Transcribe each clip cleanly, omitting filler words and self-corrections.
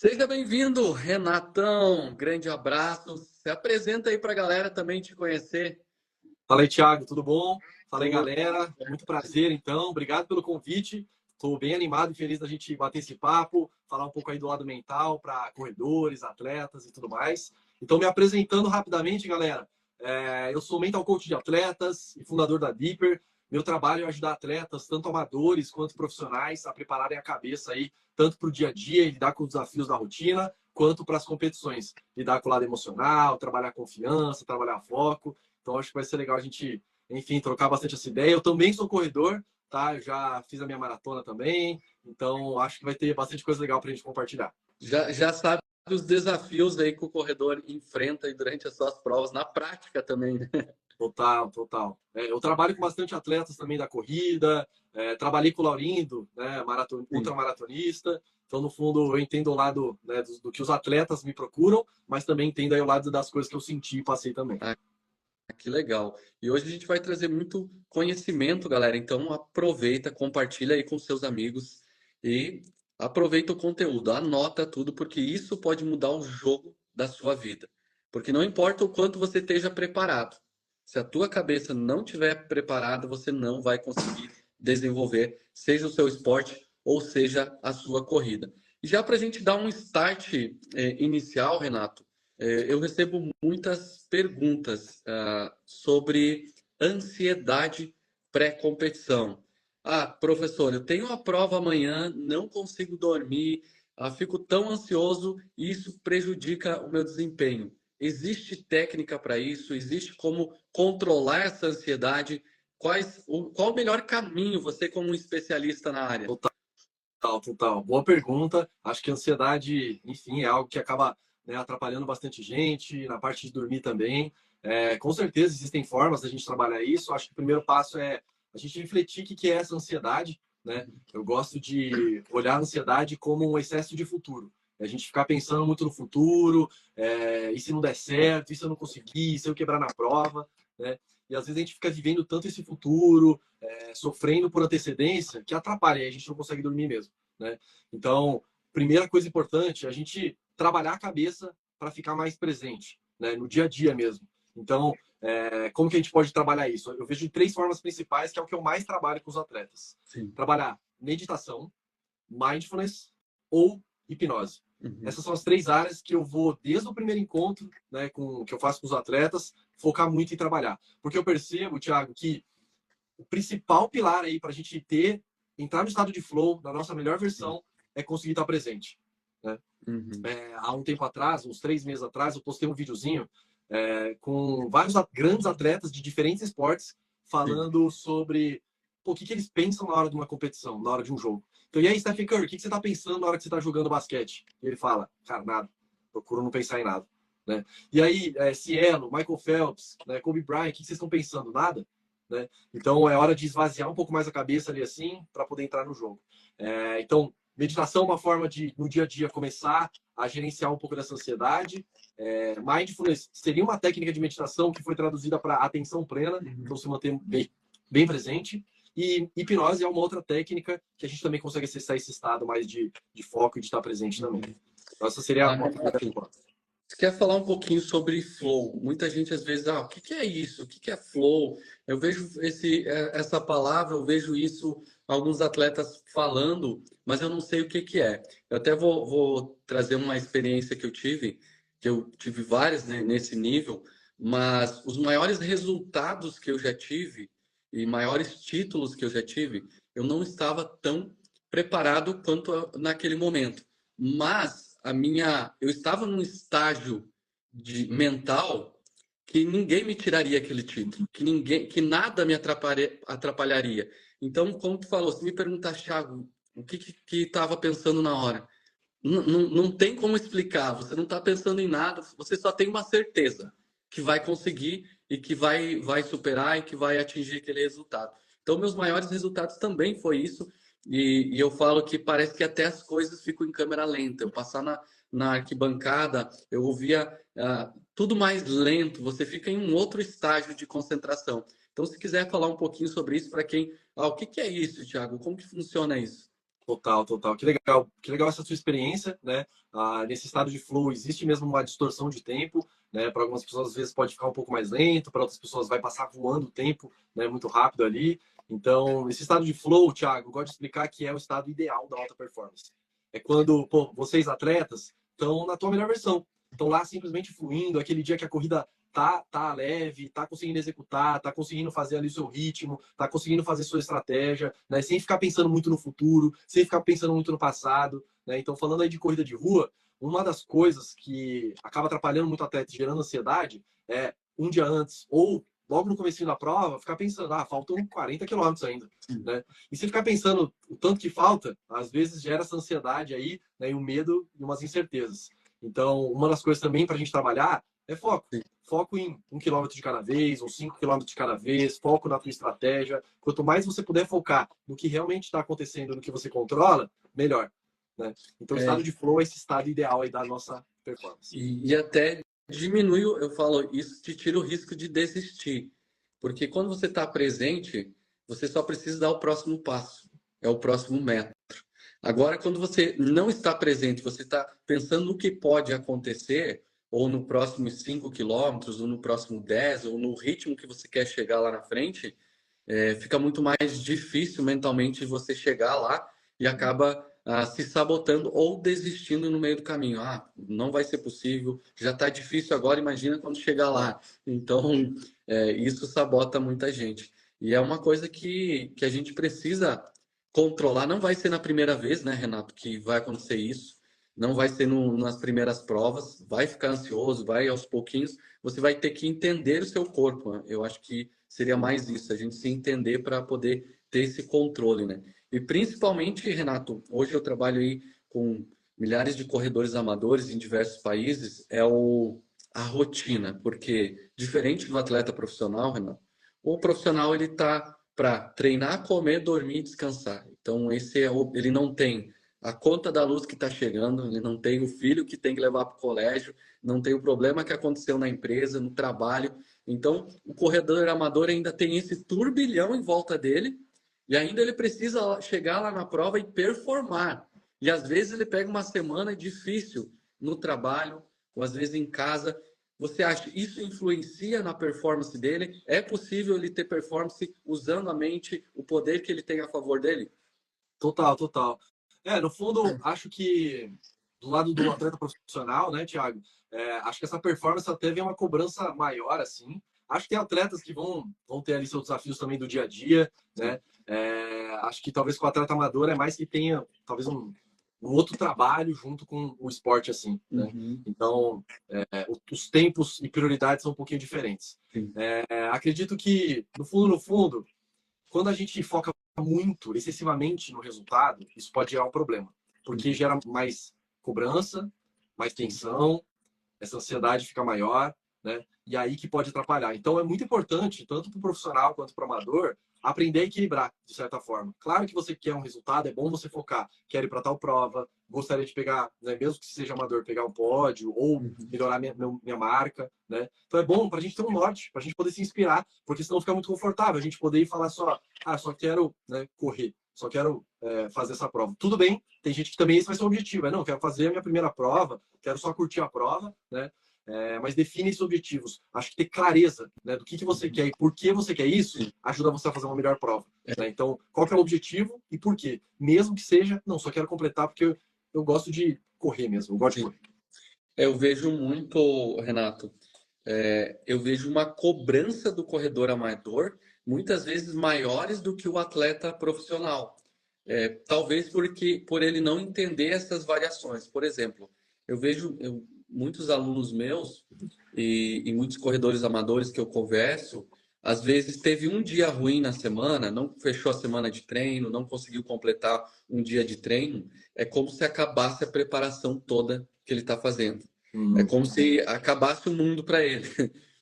Seja bem-vindo, Renatão. Grande abraço. Se apresenta aí para a galera também te conhecer. Fala aí, Thiago, tudo bom? Fala aí, Tudo. galera. Muito prazer, então. Obrigado pelo convite. Estou bem animado e feliz da gente bater esse papo, falar um pouco aí do lado mental para corredores, atletas e tudo mais. Então, me apresentando rapidamente, galera. Eu sou mental coach de atletas e fundador da Deeper. Meu trabalho é ajudar atletas, tanto amadores quanto profissionais, a prepararem a cabeça aí, tanto para o dia a dia e lidar com os desafios da rotina, quanto para as competições. Lidar com o lado emocional, trabalhar confiança, trabalhar foco. Então, acho que vai ser legal a gente, enfim, trocar bastante essa ideia. Eu também sou corredor, tá? Eu já fiz a minha maratona também. Então, acho que vai ter bastante coisa legal para a gente compartilhar. Já sabe os desafios aí que o corredor enfrenta aí durante as suas provas, na prática também, né? Total, total. Eu trabalho com bastante atletas também da corrida. Trabalhei com o Laurindo, né, Sim. ultramaratonista. Então, no fundo, eu entendo o lado, né, do que os atletas me procuram, mas também entendo aí o lado das coisas que eu senti e passei também. Ah, que legal. E hoje a gente vai trazer muito conhecimento, galera. Então aproveita, compartilha aí com seus amigos e aproveita o conteúdo, anota tudo, porque isso pode mudar o jogo da sua vida. Porque não importa o quanto você esteja preparado, se a tua cabeça não estiver preparada, você não vai conseguir desenvolver, seja o seu esporte ou seja a sua corrida. E já para a gente dar um start inicial, Renato, eu recebo muitas perguntas sobre ansiedade pré-competição. Ah, professor, eu tenho uma prova amanhã, não consigo dormir, fico tão ansioso e isso prejudica o meu desempenho. Existe técnica para isso? Existe como controlar essa ansiedade? Qual o melhor caminho, você como um especialista na área? Total, total. Boa pergunta. Acho que a ansiedade, enfim, é algo que acaba, né, atrapalhando bastante gente, na parte de dormir também. Com certeza existem formas da gente trabalhar isso. Acho que o primeiro passo é a gente refletir o que é essa ansiedade, né? Eu gosto de olhar a ansiedade como um excesso de futuro. A gente ficar pensando muito no futuro, e se não der certo, e se eu não conseguir, e se eu quebrar na prova, né? E às vezes a gente fica vivendo tanto esse futuro, sofrendo por antecedência, que atrapalha, e a gente não consegue dormir mesmo, né? Então, primeira coisa importante é a gente trabalhar a cabeça para ficar mais presente, né? No dia a dia mesmo. Então, como que a gente pode trabalhar isso? Eu vejo de três formas principais, que é o que eu mais trabalho com os atletas. Sim. Trabalhar meditação, mindfulness ou hipnose. Uhum. Essas são as três áreas que eu vou, desde o primeiro encontro, né, que eu faço com os atletas, focar muito em trabalhar. Porque eu percebo, Thiago, que o principal pilar aí para a gente entrar no estado de flow, na nossa melhor versão, é conseguir estar presente. Né? Uhum. Há um tempo atrás, uns 3 meses atrás, eu postei um videozinho com vários grandes atletas de diferentes esportes Sim. falando sobre o que eles pensam na hora de uma competição, na hora de um jogo. Então, e aí, Stephen Curry, o que você está pensando na hora que você está jogando basquete? E ele fala, cara, nada. Procuro não pensar em nada. Né? E aí, Cielo, Michael Phelps, né, Kobe Bryant, o que vocês estão pensando? Nada. Né? Então, é hora de esvaziar um pouco mais a cabeça ali assim, para poder entrar no jogo. Então, meditação é uma forma de, no dia a dia, começar a gerenciar um pouco dessa ansiedade. Mindfulness seria uma técnica de meditação que foi traduzida para atenção plena, então se manter bem presente. E hipnose é uma outra técnica que a gente também consegue acessar esse estado mais de foco e de estar presente também. Então, essa seria Ah, uma primeira Renato, coisa. você quer falar um pouquinho sobre flow? Muita gente às vezes, o que que é isso? O que que é flow? Eu vejo essa palavra, eu vejo isso alguns atletas falando, mas eu não sei o que que é. Eu até vou trazer uma experiência que eu tive várias, né, nesse nível, mas os maiores resultados que eu já tive e maiores títulos que eu já tive, eu não estava tão preparado quanto naquele momento. Mas eu estava num estágio mental que ninguém me tiraria aquele título, que nada me atrapalharia. Então, como tu falou, se me perguntar, Thiago, o que estava pensando na hora? Não tem como explicar, você não está pensando em nada, você só tem uma certeza que vai conseguir e que vai superar e que vai atingir aquele resultado. Então, meus maiores resultados também foi isso, e eu falo que parece que até as coisas ficam em câmera lenta. Eu passar na arquibancada, eu ouvia tudo mais lento, você fica em um outro estágio de concentração. Então, se quiser falar um pouquinho sobre isso para quem. O que que é isso, Thiago? Como que funciona isso? Total, total. Que legal essa sua experiência, né? Nesse estado de flow existe mesmo uma distorção de tempo, né? Para algumas pessoas às vezes pode ficar um pouco mais lento, para outras pessoas vai passar voando o tempo, né? Muito rápido ali. Então, esse estado de flow, Thiago, eu gosto de explicar que é o estado ideal da alta performance. É quando, pô, vocês atletas estão na tua melhor versão, estão lá simplesmente fluindo, aquele dia que a corrida tá leve, tá conseguindo executar, tá conseguindo fazer ali o seu ritmo, tá conseguindo fazer sua estratégia, né? Sem ficar pensando muito no futuro, sem ficar pensando muito no passado, né? Então, falando aí de corrida de rua, uma das coisas que acaba atrapalhando muito o atleta, gerando ansiedade, é um dia antes ou logo no começo da prova, ficar pensando, faltam 40 quilômetros ainda, né? E se ficar pensando o tanto que falta, às vezes gera essa ansiedade aí, né? E o medo e umas incertezas. Então, uma das coisas também para a gente trabalhar é foco. Foco em 1 quilômetro de cada vez, ou 5 quilômetros de cada vez, foco na tua estratégia. Quanto mais você puder focar no que realmente está acontecendo, no que você controla, melhor. Né? Então, o estado de flow é esse estado ideal aí da nossa performance. E até diminui, eu falo, isso te tira o risco de desistir. Porque quando você está presente, você só precisa dar o próximo passo, é o próximo metro. Agora, quando você não está presente, você está pensando no que pode acontecer, ou no próximo 5 quilômetros, ou no próximo 10, ou no ritmo que você quer chegar lá na frente, fica muito mais difícil mentalmente você chegar lá e acaba se sabotando ou desistindo no meio do caminho. Não vai ser possível, já está difícil agora, imagina quando chegar lá. Então, isso sabota muita gente. E é uma coisa que a gente precisa controlar. Não vai ser na primeira vez, né, Renato, que vai acontecer isso. Não vai ser nas primeiras provas. Vai ficar ansioso, vai aos pouquinhos. Você vai ter que entender o seu corpo, né? Eu acho que seria mais isso, a gente se entender para poder ter esse controle, né? E principalmente, Renato, hoje eu trabalho aí com milhares de corredores amadores em diversos países, a rotina, porque diferente do atleta profissional, Renato, o profissional ele tá para treinar, comer, dormir e descansar. Então ele não tem a conta da luz que está chegando, ele não tem o filho que tem que levar para o colégio, não tem o problema que aconteceu na empresa, no trabalho. Então, o corredor amador ainda tem esse turbilhão em volta dele e ainda ele precisa chegar lá na prova e performar. E às vezes ele pega uma semana difícil no trabalho, ou às vezes em casa. Você acha que isso influencia na performance dele? É possível ele ter performance usando a mente, o poder que ele tem a favor dele? Total, total. No fundo, acho que do lado do atleta profissional, né, Thiago? Acho que essa performance até vem uma cobrança maior, assim. Acho que tem atletas que vão ter ali seus desafios também do dia a dia, né? Acho que talvez com o atleta amador é mais que tenha talvez um outro trabalho junto com o esporte, assim, né? Uhum. Então, os tempos e prioridades são um pouquinho diferentes. Acredito que, no fundo, quando a gente foca muito, excessivamente no resultado, isso pode gerar um problema, porque gera mais cobrança, mais tensão, essa ansiedade fica maior, né? E aí que pode atrapalhar. Então é muito importante, tanto para o profissional quanto para o amador, aprender a equilibrar, de certa forma. Claro que você quer um resultado, é bom você focar. Quero ir para tal prova, gostaria de pegar, né, mesmo que seja amador, pegar um pódio ou melhorar minha marca, né? Então é bom para a gente ter um norte, para a gente poder se inspirar, porque senão fica muito confortável a gente poder ir falar só quero, né, correr, só quero fazer essa prova. Tudo bem, tem gente que também esse vai ser o objetivo, não, quero fazer a minha primeira prova, quero só curtir a prova, né? Mas define esses objetivos. Acho que ter clareza, né, do que você quer e por que você quer isso ajuda você a fazer uma melhor prova. Né? Então, qual que é o objetivo e por quê? Mesmo que seja, não, só quero completar porque eu gosto de correr mesmo, eu gosto de correr. Eu vejo muito, Renato, eu vejo uma cobrança do corredor amador, muitas vezes maiores do que o atleta profissional. Talvez por ele não entender essas variações. Por exemplo, eu vejo muitos alunos meus e muitos corredores amadores que eu converso, às vezes teve um dia ruim na semana, não fechou a semana de treino, não conseguiu completar um dia de treino, é como se acabasse a preparação toda que ele está fazendo. É como se acabasse o mundo para ele.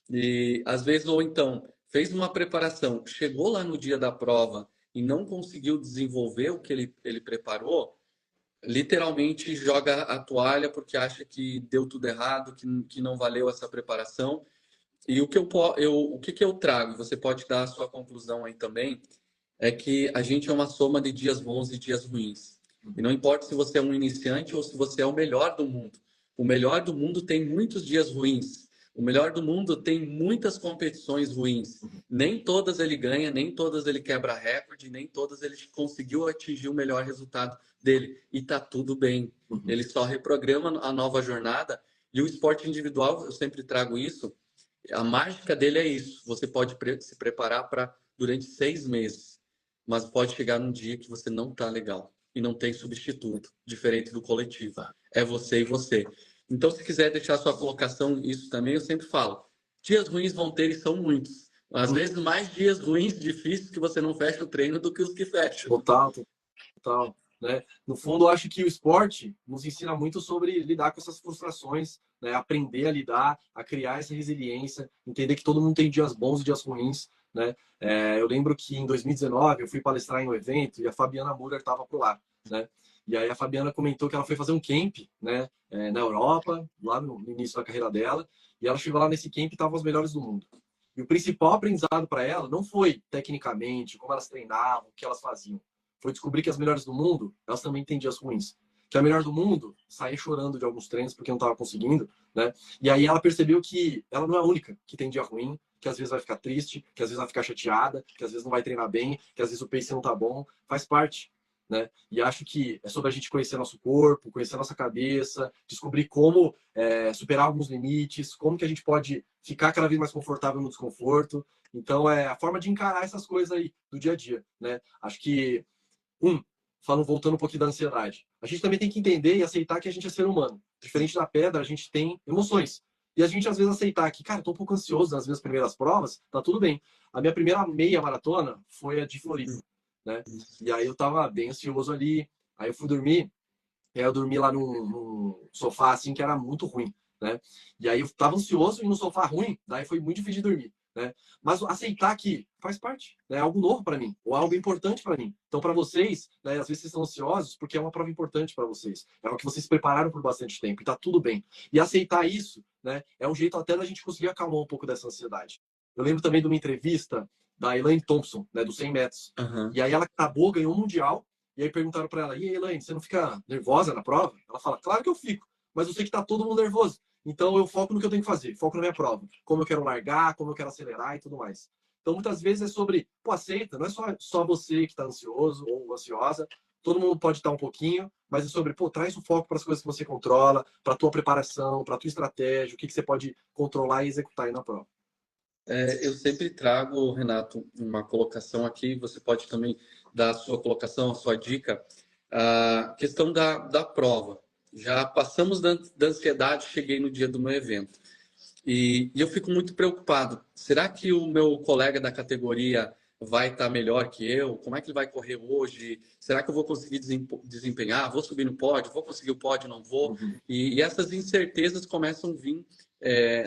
E às vezes, ou então, fez uma preparação, chegou lá no dia da prova e não conseguiu desenvolver o que ele preparou, literalmente joga a toalha porque acha que deu tudo errado, que não valeu essa preparação. E o que eu trago, você pode dar a sua conclusão aí também, é que a gente é uma soma de dias bons e dias ruins. E não importa se você é um iniciante ou se você é o melhor do mundo. O melhor do mundo tem muitos dias ruins. O melhor do mundo tem muitas competições ruins. Nem todas ele ganha, nem todas ele quebra recorde, nem todas ele conseguiu atingir o melhor resultado dele. E tá tudo bem. Ele só reprograma a nova jornada. E o esporte individual, eu sempre trago isso, a mágica dele é isso. Você pode se preparar para durante 6 meses, mas pode chegar num dia que você não tá legal e não tem substituto, diferente do coletivo. É você e você. Então, se quiser deixar sua colocação, isso também eu sempre falo. Dias ruins vão ter e são muitos. Às vezes, mais dias ruins, difíceis, que você não fecha o treino do que os que fecham. Total, total. Né? No fundo, eu acho que o esporte nos ensina muito sobre lidar com essas frustrações, né? Aprender a lidar, a criar essa resiliência, entender que todo mundo tem dias bons e dias ruins. Né? Eu lembro que em 2019 eu fui palestrar em um evento e a Fabiana Müller estava por lá. Né? E aí a Fabiana comentou que ela foi fazer um camp, né? Na Europa, lá no início da carreira dela, e ela chegou lá nesse camp e estavam os melhores do mundo. E o principal aprendizado para ela não foi tecnicamente, como elas treinavam, o que elas faziam. Foi descobrir que as melhores do mundo, elas também têm dias ruins. Que a melhor do mundo saía chorando de alguns treinos porque não estava conseguindo, né? E aí ela percebeu que ela não é a única que tem dia ruim, que às vezes vai ficar triste, que às vezes vai ficar chateada, que às vezes não vai treinar bem, que às vezes o pace não tá bom, faz parte, né? E acho que é sobre a gente conhecer nosso corpo, conhecer nossa cabeça, descobrir como superar alguns limites, como que a gente pode ficar cada vez mais confortável no desconforto. Então, é a forma de encarar essas coisas aí do dia a dia, né? Acho que voltando um pouquinho da ansiedade. A gente também tem que entender e aceitar que a gente é ser humano. Diferente da pedra, a gente tem emoções. E a gente, às vezes, aceitar que, cara, eu tô um pouco ansioso nas minhas primeiras provas, tá tudo bem. A minha primeira meia maratona foi a de Floripa, né? E aí eu tava bem ansioso ali. Aí eu fui dormir, e aí eu dormi lá num sofá, assim, que era muito ruim, né? E aí eu tava ansioso e no sofá ruim, daí foi muito difícil de dormir. Né? Mas aceitar que faz parte, né? É algo novo para mim, ou algo importante para mim. Então, para vocês, né, às vezes vocês estão ansiosos porque é uma prova importante para vocês. É algo que vocês se prepararam por bastante tempo e tá tudo bem. E aceitar isso, né, é um jeito até da gente conseguir acalmar um pouco dessa ansiedade. Eu lembro também de uma entrevista da Elaine Thompson, né, do 100 metros. Uhum. E aí ela acabou, ganhou um mundial, e aí perguntaram para ela: "E aí, Elaine, você não fica nervosa na prova?" Ela fala: "Claro que eu fico, mas eu sei que tá todo mundo nervoso. Então eu foco no que eu tenho que fazer, foco na minha prova, como eu quero largar, como eu quero acelerar e tudo mais." Então muitas vezes é sobre, pô, aceita, não é só você que está ansioso ou ansiosa, todo mundo pode estar um pouquinho, mas é sobre, pô, traz o foco para as coisas que você controla, para a tua preparação, para a tua estratégia, o que você pode controlar e executar aí na prova. Eu sempre trago, Renato, uma colocação aqui, você pode também dar a sua colocação, a sua dica, a questão da prova. Já passamos da ansiedade, cheguei no dia do meu evento. E eu fico muito preocupado. Será que o meu colega da categoria vai estar melhor que eu? Como é que ele vai correr hoje? Será que eu vou conseguir desempenhar? Vou subir no pódio? Vou conseguir o pódio? Não vou? Uhum. E essas incertezas começam a vir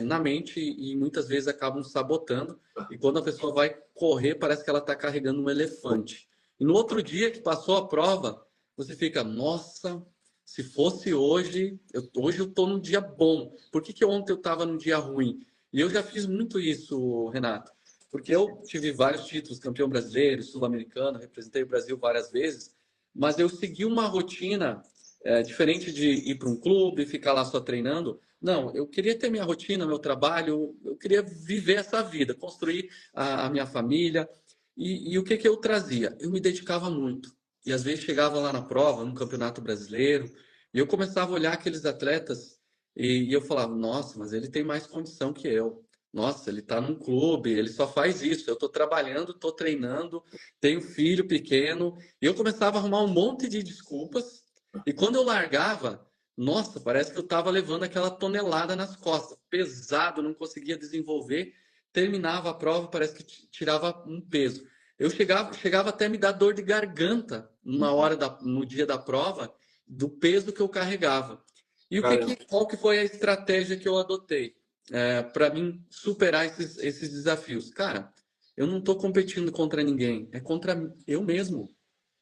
na mente e muitas vezes acabam sabotando. E quando a pessoa vai correr, parece que ela está carregando um elefante. E no outro dia que passou a prova, você fica, nossa, se fosse hoje, hoje eu estou num dia bom. Por que ontem eu estava num dia ruim? E eu já fiz muito isso, Renato. Porque eu tive vários títulos, campeão brasileiro, sul-americano, representei o Brasil várias vezes, mas eu segui uma rotina diferente de ir para um clube, ficar lá só treinando. Não, eu queria ter minha rotina, meu trabalho, eu queria viver essa vida, construir a minha família. E o que eu trazia? Eu me dedicava muito. E às vezes chegava lá na prova, no Campeonato Brasileiro, e eu começava a olhar aqueles atletas e eu falava, nossa, mas ele tem mais condição que eu. Nossa, ele está num clube, ele só faz isso. Eu estou trabalhando, estou treinando, tenho filho pequeno. E eu começava a arrumar um monte de desculpas. E quando eu largava, nossa, parece que eu estava levando aquela tonelada nas costas. Pesado, não conseguia desenvolver. Terminava a prova, parece que tirava um peso. Eu chegava até a me dar dor de garganta no dia da prova, do peso que eu carregava. E qual que foi a estratégia que eu adotei para mim superar esses desafios? Cara, eu não estou competindo contra ninguém, é contra eu mesmo.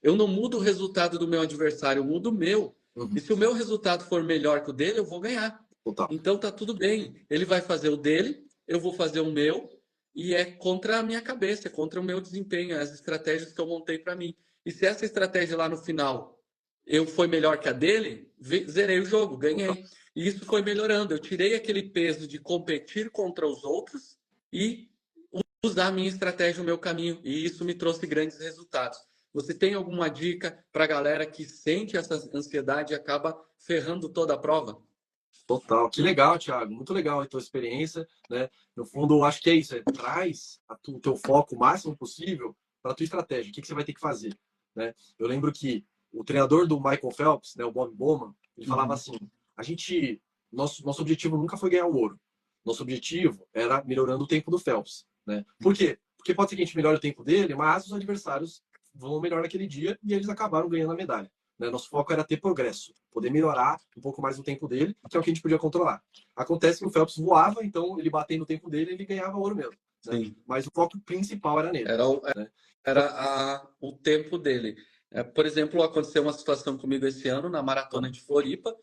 Eu não mudo o resultado do meu adversário, eu mudo o meu. E se o meu resultado for melhor que o dele, eu vou ganhar. Total. Então tá tudo bem. Ele vai fazer o dele, eu vou fazer o meu, e é contra a minha cabeça, é contra o meu desempenho, as estratégias que eu montei para mim. E se essa estratégia lá no final eu fui melhor que a dele, zerei o jogo, ganhei. E isso foi melhorando. Eu tirei aquele peso de competir contra os outros e usar a minha estratégia, o meu caminho. E isso me trouxe grandes resultados. Você tem alguma dica para a galera que sente essa ansiedade e acaba ferrando toda a prova? Total. Que legal, Thiago. Muito legal a tua experiência, né? No fundo, eu acho que é isso. Traz o teu foco o máximo possível para a tua estratégia. O que você vai ter que fazer, né? Eu lembro que o treinador do Michael Phelps, né, o Bob Bowman, ele falava assim, nosso objetivo nunca foi ganhar o ouro. Nosso objetivo era melhorando o tempo do Phelps, né? Por quê? Porque pode ser que a gente melhore o tempo dele, mas os adversários vão melhor naquele dia e eles acabaram ganhando a medalha. Né? Nosso foco era ter progresso, poder melhorar um pouco mais o tempo dele, que é o que a gente podia controlar. Acontece que o Phelps voava, então ele batendo o tempo dele, ele ganhava ouro mesmo. Né? Mas o foco principal era nele. Né? Era o tempo dele. Por exemplo, aconteceu uma situação comigo esse ano na Maratona de Floripa.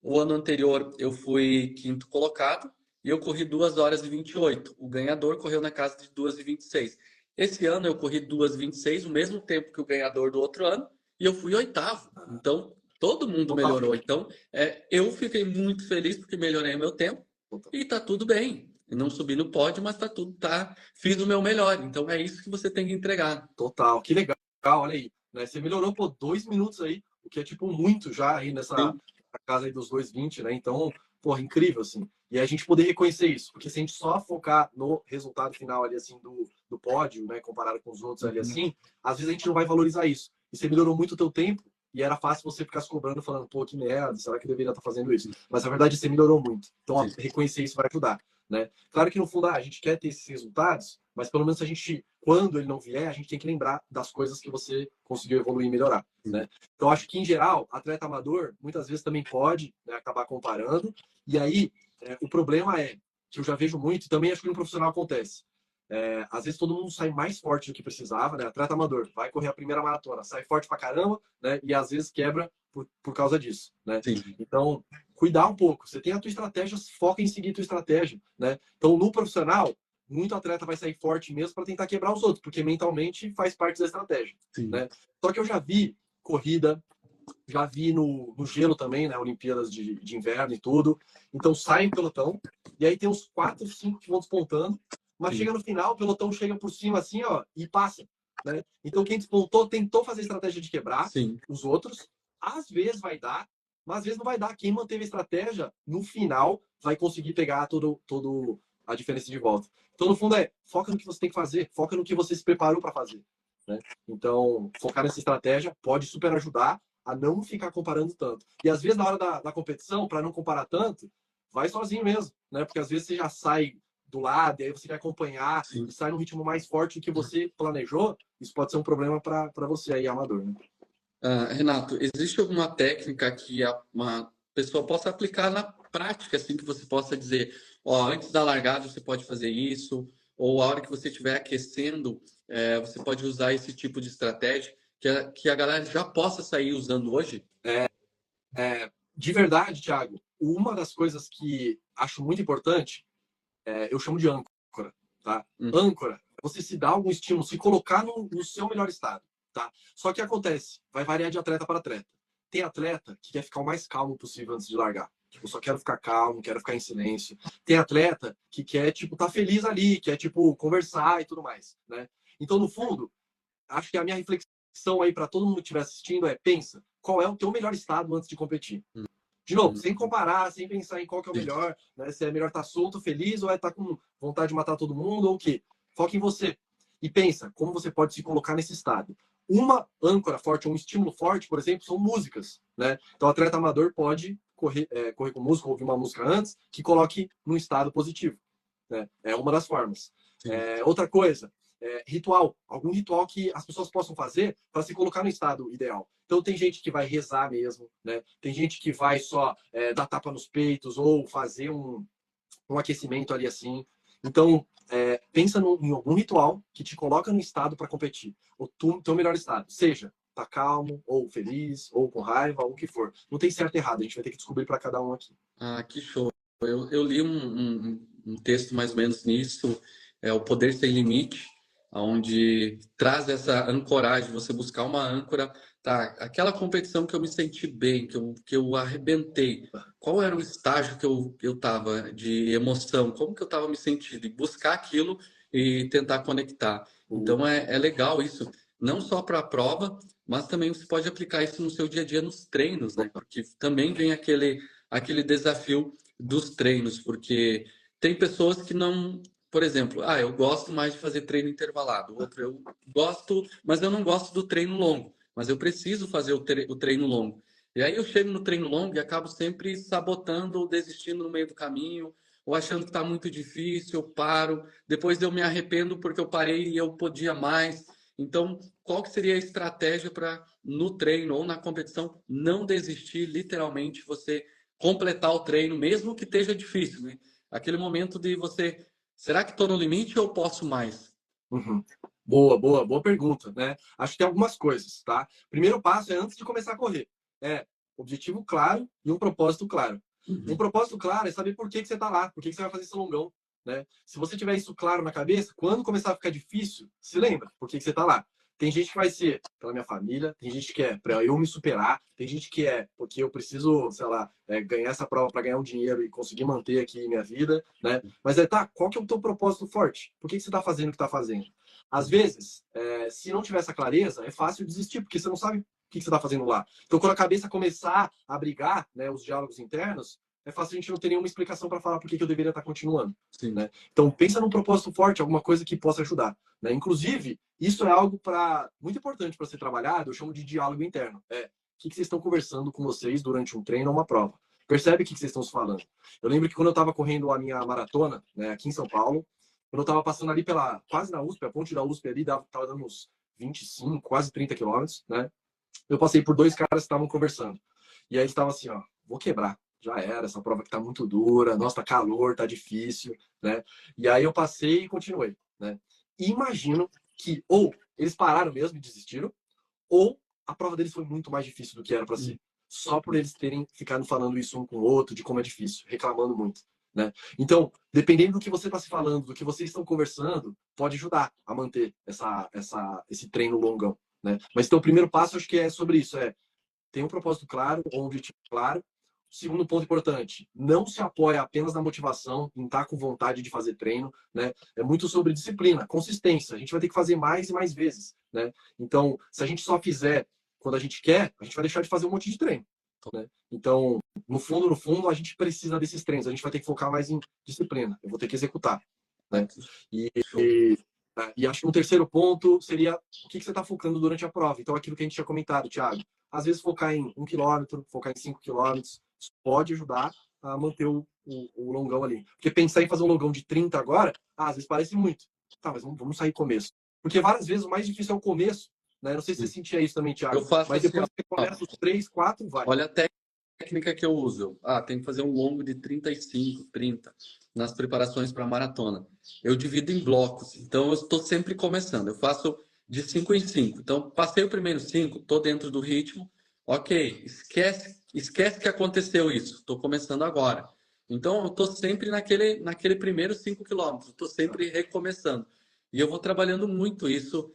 O ano anterior eu fui quinto colocado e eu corri 2 horas e 28. O ganhador correu na casa de 2 e 26. Esse ano eu corri 2 e 26, o mesmo tempo que o ganhador do outro ano, e eu fui oitavo. Então, todo mundo melhorou. Então, eu fiquei muito feliz porque melhorei o meu tempo e tá tudo bem. Eu não subi no pódio, mas tá tudo, tá. Fiz o meu melhor. Então, é isso que você tem que entregar. Total. Que legal. Olha aí. Né? Você melhorou por 2 minutos aí, o que é tipo muito já aí nessa casa aí dos 2:20, né? Então, porra, incrível, assim. E a gente poder reconhecer isso, porque se a gente só focar no resultado final ali, assim, do pódio, né, comparado com os outros ali, assim, às vezes a gente não vai valorizar isso. E você melhorou muito o teu tempo, e era fácil você ficar se cobrando, falando, pô, que merda, será que eu deveria estar fazendo isso? Mas, na verdade, você melhorou muito. Então, ó, reconhecer isso vai ajudar, né? Claro que, no fundo, a gente quer ter esses resultados, mas, pelo menos, a gente, quando ele não vier, a gente tem que lembrar das coisas que você conseguiu evoluir e melhorar, né? Então, acho que, em geral, atleta amador, muitas vezes também pode, né, acabar comparando, e aí, o problema é, que eu já vejo muito, e também acho que no profissional acontece, às vezes todo mundo sai mais forte do que precisava, né? Atleta amador, vai correr a primeira maratona, sai forte pra caramba, né? E às vezes quebra por causa disso, né? Sim. Então, cuidar um pouco. Você tem a tua estratégia, foca em seguir a tua estratégia, né? Então, no profissional, muito atleta vai sair forte mesmo para tentar quebrar os outros, porque mentalmente faz parte da estratégia, né? Só que eu já vi corrida, já vi no gelo também, né? Olimpíadas de inverno e tudo. Então, sai em pelotão, e aí tem uns 4, 5 que vão despontando, mas chega no final, o pelotão chega por cima assim, ó, e passa, né? Então quem despontou tentou fazer a estratégia de quebrar os outros. Às vezes vai dar, mas às vezes não vai dar. Quem manteve a estratégia, no final, vai conseguir pegar todo a diferença de volta. Então, no fundo, foca no que você tem que fazer, foca no que você se preparou para fazer, né? Então, focar nessa estratégia pode super ajudar a não ficar comparando tanto. E às vezes, na hora da competição, para não comparar tanto, vai sozinho mesmo, né? Porque às vezes você já sai do lado, e aí você quer acompanhar e sai num ritmo mais forte do que você planejou, isso pode ser um problema para você aí, amador, né? Renato, existe alguma técnica que uma pessoa possa aplicar na prática, assim, que você possa dizer, ó, antes da largada você pode fazer isso, ou a hora que você estiver aquecendo, você pode usar esse tipo de estratégia que a galera já possa sair usando hoje? De verdade, Thiago, uma das coisas que acho muito importante, eu chamo de âncora, tá? Âncora, você se dá algum estímulo, se colocar no seu melhor estado, tá? Só que acontece, vai variar de atleta para atleta. Tem atleta que quer ficar o mais calmo possível antes de largar. Tipo, só quero ficar calmo, quero ficar em silêncio. Tem atleta que quer, tipo, tá feliz ali, quer, tipo, conversar e tudo mais, né? Então, no fundo, acho que a minha reflexão aí para todo mundo que estiver assistindo pensa, qual é o teu melhor estado antes de competir? De novo, sem comparar, sem pensar em qual que é o melhor, né? Se é melhor estar solto, feliz, ou estar com vontade de matar todo mundo, ou o quê? Foca em você. E pensa como você pode se colocar nesse estado. Uma âncora forte, um estímulo forte, por exemplo, são músicas, né? Então, o atleta amador pode correr com música, ouvir uma música antes, que coloque num estado positivo, né? É uma das formas. Outra coisa, ritual. Algum ritual que as pessoas possam fazer para se colocar no estado ideal. Então, tem gente que vai rezar mesmo, né? Tem gente que vai só dar tapa nos peitos ou fazer um aquecimento ali assim. Então, pensa em algum ritual que te coloca no estado para competir. O teu melhor estado. Seja tá calmo, ou feliz, ou com raiva, ou o que for. Não tem certo e errado. A gente vai ter que descobrir para cada um aqui. Ah, que show. Eu li um texto mais ou menos nisso, O Poder Sem Limite, onde traz essa ancoragem, você buscar uma âncora Tá, aquela competição que eu me senti bem, que eu arrebentei, qual era o estágio que eu tava de emoção? Como que eu tava me sentindo? E buscar aquilo e tentar conectar. Então é legal isso, não só para a prova, mas também você pode aplicar isso no seu dia a dia nos treinos, né? Porque também vem aquele desafio dos treinos, porque tem pessoas que não. Por exemplo, eu gosto mais de fazer treino intervalado. Outro, eu gosto, mas eu não gosto do treino longo, mas eu preciso fazer o treino longo. E aí eu chego no treino longo e acabo sempre sabotando ou desistindo no meio do caminho, ou achando que está muito difícil, eu paro. Depois eu me arrependo porque eu parei e eu podia mais. Então, qual que seria a estratégia para, no treino ou na competição, não desistir, literalmente, você completar o treino, mesmo que esteja difícil, né? Aquele momento de você, será que estou no limite ou posso mais? Uhum. Boa pergunta, né? Acho que tem algumas coisas, tá? Primeiro passo é antes de começar a correr. É objetivo claro e um propósito claro. Um Uhum. propósito claro é saber por que você tá lá, por que você vai fazer esse longão, né? Se você tiver isso claro na cabeça, quando começar a ficar difícil, se lembra por que você tá lá. Tem gente que vai ser pela minha família, tem gente que é para eu me superar, tem gente que é porque eu preciso, sei lá, ganhar essa prova para ganhar um dinheiro e conseguir manter aqui minha vida, né? Mas tá, qual que é o teu propósito forte? Por que você está fazendo o que está fazendo? Às vezes, se não tiver essa clareza, é fácil desistir, porque você não sabe o que você está fazendo lá. Então, quando a cabeça começar a brigar, né, os diálogos internos, é fácil a gente não ter nenhuma explicação para falar por que eu deveria estar continuando. Sim. Né? Então, pensa num propósito forte, alguma coisa que possa ajudar. Né? Inclusive, isso é algo muito importante para ser trabalhado, eu chamo de diálogo interno. O que vocês estão conversando com vocês durante um treino ou uma prova? Percebe o que vocês estão se falando. Eu lembro que quando eu estava correndo a minha maratona, né, aqui em São Paulo, quando eu estava passando ali quase na USP, a ponte da USP ali, tava dando uns 25, quase 30 quilômetros, né? Eu passei por dois caras que estavam conversando. E aí eles estavam assim, ó, vou quebrar. Já era, essa prova que tá muito dura, nossa, tá calor, tá difícil, né? E aí eu passei e continuei, né? E imagino que ou eles pararam mesmo e desistiram, ou a prova deles foi muito mais difícil do que era para ser. Só por eles terem ficado falando isso um com o outro, de como é difícil, reclamando muito. Né? Então, dependendo do que você está se falando, do que vocês estão conversando, pode ajudar a manter esse treino longão. Né? Mas então, o primeiro passo, acho que é sobre isso: ter um propósito claro, um objetivo claro. Segundo ponto importante, não se apoia apenas na motivação, em estar com vontade de fazer treino, né? É muito sobre disciplina, consistência. A gente vai ter que fazer mais e mais vezes, né? Então, se a gente só fizer quando a gente quer, a gente vai deixar de fazer um monte de treino, né? Então, no fundo, a gente precisa desses treinos. A gente vai ter que focar mais em disciplina. Eu vou ter que executar, né? E, Show. e acho que um terceiro ponto seria o que você está focando durante a prova. Então, aquilo que a gente tinha comentado, Thiago. Às vezes, focar em 1 quilômetro, focar em 5 quilômetros, pode ajudar a manter o longão ali. Porque pensar em fazer um longão de 30 agora, às vezes parece muito. Tá, mas vamos sair começo. Porque várias vezes o mais difícil é o começo. Né? Não sei se você sentia isso também, Eu Thiago. faço Mas assim, depois que você ó, começa os 3, 4, vai. olha a técnica que eu uso. Tem que fazer um longo de 35, 30 nas preparações para maratona. Eu divido em blocos, então eu estou sempre começando. Eu faço de 5 em 5. Então, passei o primeiro 5, estou dentro do ritmo. Ok, esquece que aconteceu isso. Estou começando agora. Então, eu estou sempre naquele primeiro 5 quilômetros. Estou sempre recomeçando. E eu vou trabalhando muito isso,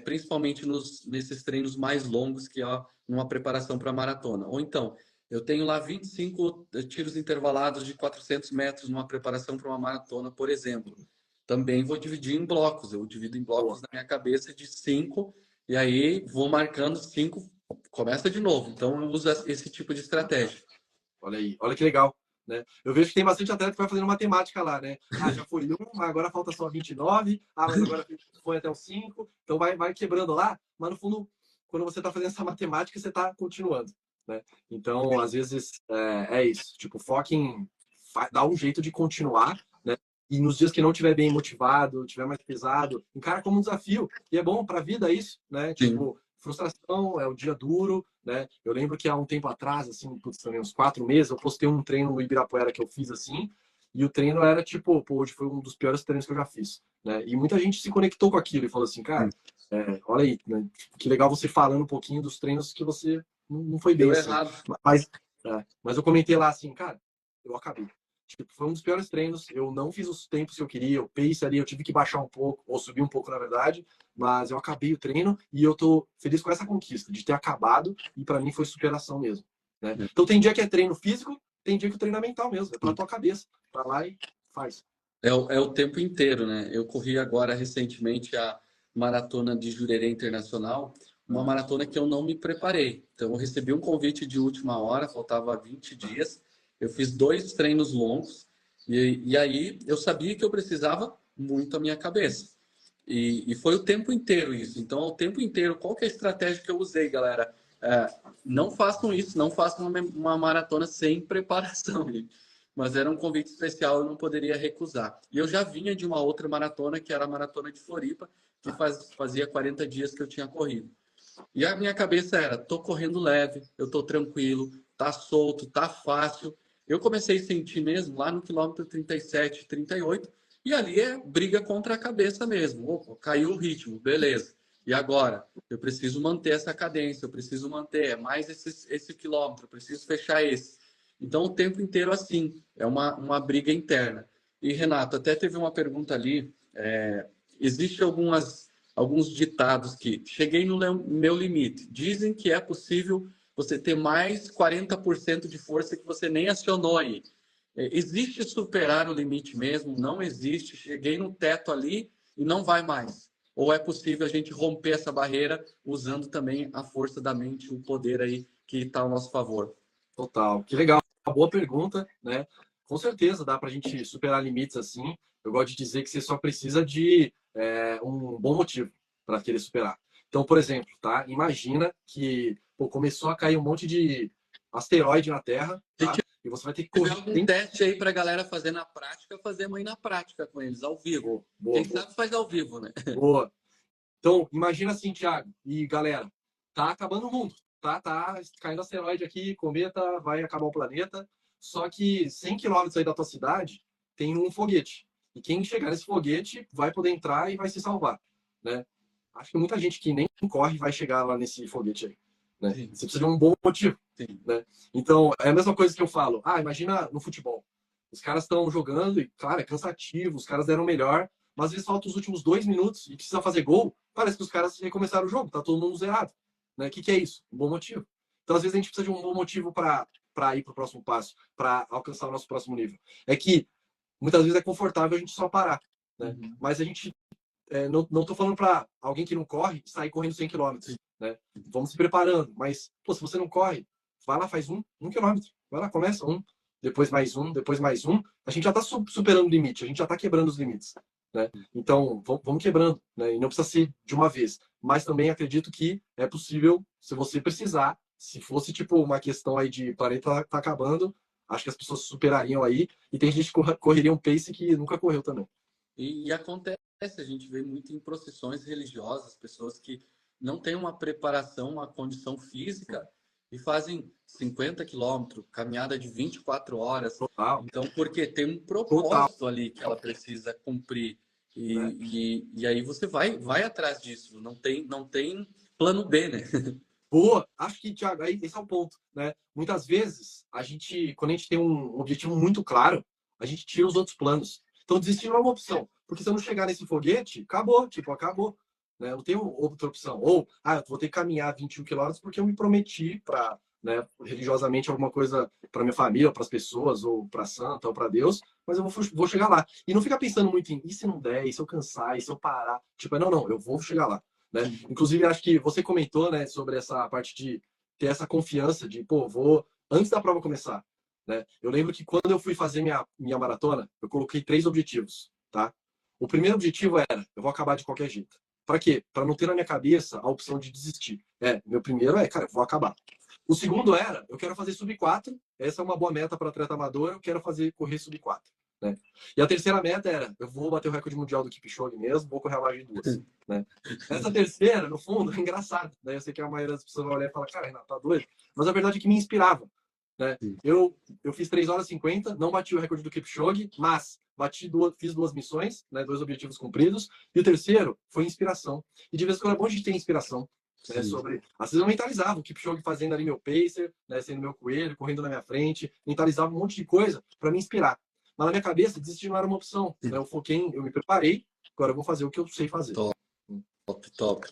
principalmente nesses treinos mais longos, que é numa preparação para maratona. Ou então, eu tenho lá 25 tiros intervalados de 400 metros numa preparação para uma maratona, por exemplo. Também vou dividir em blocos. Eu divido em Boa. blocos na minha cabeça de 5, e aí vou marcando 5, começa de novo. Então, eu uso esse tipo de estratégia. Olha aí, olha que legal. Né? Eu vejo que tem bastante atleta que vai fazendo matemática lá, né? Já foi agora falta só 29. Mas agora foi até o 5. Então vai quebrando lá, mas no fundo, quando você está fazendo essa matemática, você está continuando. Né? Então, às vezes, é isso. Tipo, foque em dar um jeito de continuar, né? E nos dias que não estiver bem motivado, estiver mais pesado, encara como um desafio. E é bom para a vida isso, né? Sim. Tipo, frustração é o dia duro, né? Eu lembro que há um tempo atrás, assim, putz, também uns 4 meses, eu postei um treino no Ibirapuera que eu fiz assim, e o treino era tipo, pô, hoje foi um dos piores treinos que eu já fiz, né? E muita gente se conectou com aquilo e falou assim, cara, olha aí, né? Que legal você falando um pouquinho dos treinos que você não foi bem Deu assim. errado. Mas, mas eu comentei lá assim, cara, eu acabei. Tipo, foi um dos piores treinos. Eu não fiz os tempos que eu queria. O pace ali eu tive que baixar um pouco, ou subir um pouco, na verdade. Mas eu acabei o treino e eu tô feliz com essa conquista, de ter acabado. E para mim foi superação mesmo. Né? Então tem dia que é treino físico, tem dia que o treino é mental mesmo. É pra tua cabeça. Vai lá e faz. É o tempo inteiro, né? Eu corri agora recentemente a maratona de Jurerê Internacional, uma maratona que eu não me preparei. Então, eu recebi um convite de última hora, faltava 20 dias. Eu fiz 2 treinos longos e aí eu sabia que eu precisava muito a minha cabeça. E foi o tempo inteiro isso. Então, o tempo inteiro, qual que é a estratégia que eu usei, galera? Não façam isso, não façam uma maratona sem preparação. Mas era um convite especial, eu não poderia recusar. E eu já vinha de uma outra maratona, que era a maratona de Floripa, que fazia 40 dias que eu tinha corrido. E a minha cabeça era, tô correndo leve, eu tô tranquilo, tá solto, tá fácil. Eu comecei a sentir mesmo lá no quilômetro 37, 38, e ali é briga contra a cabeça mesmo. Opa, caiu o ritmo, beleza. E agora? Eu preciso manter essa cadência, eu preciso manter mais esse quilômetro, eu preciso fechar esse. Então, o tempo inteiro assim, é uma briga interna. E, Renato, até teve uma pergunta ali, existe alguns ditados que cheguei no meu limite. Dizem que é possível você ter mais 40% de força que você nem acionou aí. Existe superar o limite mesmo? Não existe. Cheguei no teto ali e não vai mais. Ou é possível a gente romper essa barreira usando também a força da mente, o poder aí que está ao nosso favor? Total. Que legal. Uma boa pergunta, né? Com certeza dá para a gente superar limites assim. Eu gosto de dizer que você só precisa de um bom motivo para querer superar. Então, por exemplo, tá? Imagina que começou a cair um monte de asteroide na Terra, tá? E você vai ter que Se tiver correr. algum teste aí para a galera fazer na prática, fazemos aí na prática com eles, ao vivo. Boa, Quem boa, sabe faz ao vivo, né? boa. Então, imagina assim, Thiago e galera, tá acabando o mundo, tá? Tá caindo asteroide aqui, cometa, vai acabar o planeta. Só que 100 quilômetros aí da tua cidade tem um foguete. E quem chegar nesse foguete vai poder entrar e vai se salvar, né? Acho que muita gente que nem corre vai chegar lá nesse foguete aí, né? Sim, Você precisa de um bom motivo, sim. né? Então, é a mesma coisa que eu falo. Ah, imagina no futebol. Os caras estão jogando e, claro, é cansativo, os caras deram o melhor, mas às vezes faltam os últimos 2 minutos e precisa fazer gol, parece que os caras recomeçaram o jogo, tá todo mundo zerado. Né? O que é isso? Um bom motivo. Então, às vezes, a gente precisa de um bom motivo para ir para o próximo passo, para alcançar o nosso próximo nível. É que muitas vezes é confortável a gente só parar. Né? Uhum. Mas a gente. Não estou falando para alguém que não corre sair correndo 100 quilômetros. Né? Vamos se preparando. Mas, pô, se você não corre, vai lá, faz um quilômetro. Vai lá, começa um, depois mais um, depois mais um. A gente já está superando o limite, a gente já está quebrando os limites. Né? Então, vamos quebrando, né? E não precisa ser de uma vez. Mas também acredito que é possível, se você precisar, se fosse tipo uma questão aí de planeta tá acabando, acho que as pessoas superariam aí. E tem gente que correria um pace que nunca correu também. E acontece, a gente vê muito em procissões religiosas, pessoas que não têm uma preparação, uma condição física e fazem 50 quilômetros, caminhada de 24 horas. Total, Então, porque tem um total, propósito ali que ela precisa cumprir. né? E aí você vai atrás disso. Não tem plano B, né? Boa, acho que, Thiago, aí esse é o ponto, né? Muitas vezes, quando a gente tem um objetivo muito claro, a gente tira os outros planos. Então, desistir não é uma opção, porque se eu não chegar nesse foguete, acabou, tipo, acabou. Né? Eu não tenho outra opção. Ou, eu vou ter que caminhar 21 quilômetros porque eu me prometi para, né, religiosamente, alguma coisa para minha família, para as pessoas, ou para a santa, ou para Deus, mas eu vou chegar lá. E não ficar pensando muito em, e se não der, e se eu cansar, e se eu parar? Tipo, não, eu vou chegar lá. Né? Inclusive, acho que você comentou, né, sobre essa parte de ter essa confiança de, pô, vou antes da prova começar. Né? Eu lembro que quando eu fui fazer minha maratona, eu coloquei 3 objetivos. Tá? O primeiro objetivo era, eu vou acabar de qualquer jeito. Para quê? Para não ter na minha cabeça a opção de desistir. Meu primeiro cara, eu vou acabar. O segundo era, eu quero fazer sub 4. Essa é uma boa meta para atleta amador, eu quero correr sub 4. Né? E a terceira meta era, eu vou bater o recorde mundial do Kipchoge mesmo, vou correr abaixo de 2. Né? Essa terceira, no fundo, é engraçado. Né? Eu sei que a maioria das pessoas vai olhar e falar, cara, Renato, tá doido? Mas a verdade é que me inspirava. Né? Eu fiz 3 horas e 50, não bati o recorde do Kipchoge, mas fiz 2 missões, né, 2 objetivos cumpridos, e o terceiro foi inspiração. E de vez em quando é bom a gente ter inspiração. Né, sobre. Às vezes eu mentalizava o Kipchoge fazendo ali meu pacer, né, sendo meu coelho, correndo na minha frente, mentalizava um monte de coisa para me inspirar. Mas na minha cabeça, desistir não era uma opção. Né? Eu foquei, eu me preparei, agora eu vou fazer o que eu sei fazer. Top, top.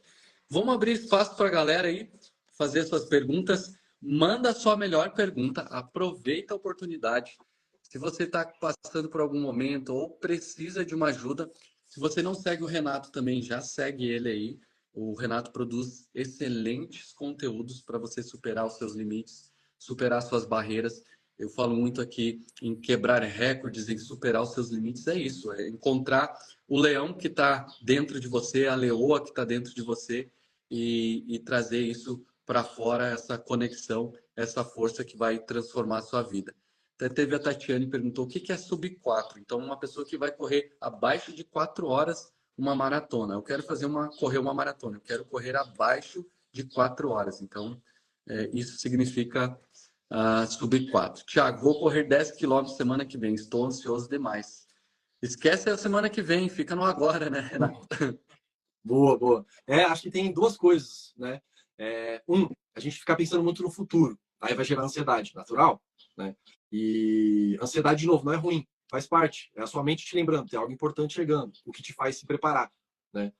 Vamos abrir espaço para a galera aí fazer suas perguntas. Manda a sua melhor pergunta, aproveita a oportunidade. Se você está passando por algum momento ou precisa de uma ajuda, se você não segue o Renato também, já segue ele aí. O Renato produz excelentes conteúdos para você superar os seus limites, superar suas barreiras. Eu falo muito aqui em quebrar recordes, em superar os seus limites. É isso, é encontrar o leão que está dentro de você, a leoa que está dentro de você e trazer isso para fora, essa conexão, essa força que vai transformar a sua vida. Até teve a Tatiane que perguntou o que é sub 4. Então, uma pessoa que vai correr abaixo de 4 horas uma maratona. Eu quero correr uma maratona, eu quero correr abaixo de 4 horas. Então, isso significa sub 4. Tiago, vou correr 10 quilômetros semana que vem, estou ansioso demais. Esquece a semana que vem, fica no agora, né, Renato? Boa, boa. Acho que tem duas coisas, né? A gente ficar pensando muito no futuro, aí vai gerar ansiedade, natural, né? E ansiedade, de novo, não é ruim, faz parte. É a sua mente te lembrando, tem algo importante chegando, o que te faz se preparar, né?